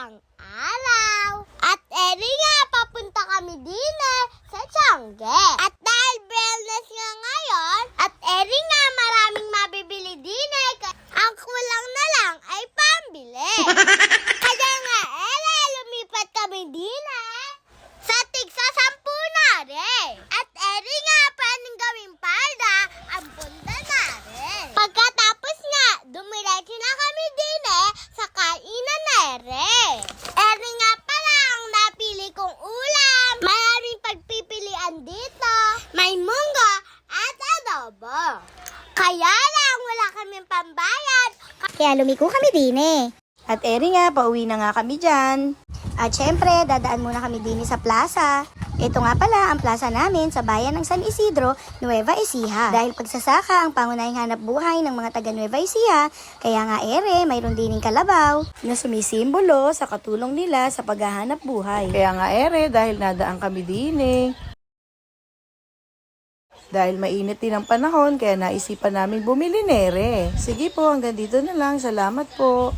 isang araw. At eri nga, papunta kami din sa Tiangge. At dahil wellness nga ngayon, at eri nga maraming mabibili din ang kulang na lang ay pambili. Kaya nga lumipat kami din sa tigsa 10 na rin. At eri nga, pwedeng gawing palda ang bunda na rin. Pagkatapos nga, dumiretso na kami din sa kainan na rin. Eri nga pala ang napili kong ulam. Maraming pagpipilian dito. May munggo at adobo. Kaya lang wala kaming pambayad. Kaya lumiko kami din At eri nga, pauwi na nga kami dyan. At syempre, dadaan muna kami din sa plaza. Ito nga pala ang plaza namin sa bayan ng San Isidro, Nueva Ecija. Dahil pagsasaka ang pangunahing hanap buhay ng mga taga Nueva Ecija, kaya nga mayroon din kalabaw Na sumisimbolo sa katulong nila sa paghahanap buhay. Kaya nga dahil nadaan kami din Dahil mainit din ang panahon, kaya naisipan namin bumili nere. Sige po, hanggang dito na lang. Salamat po.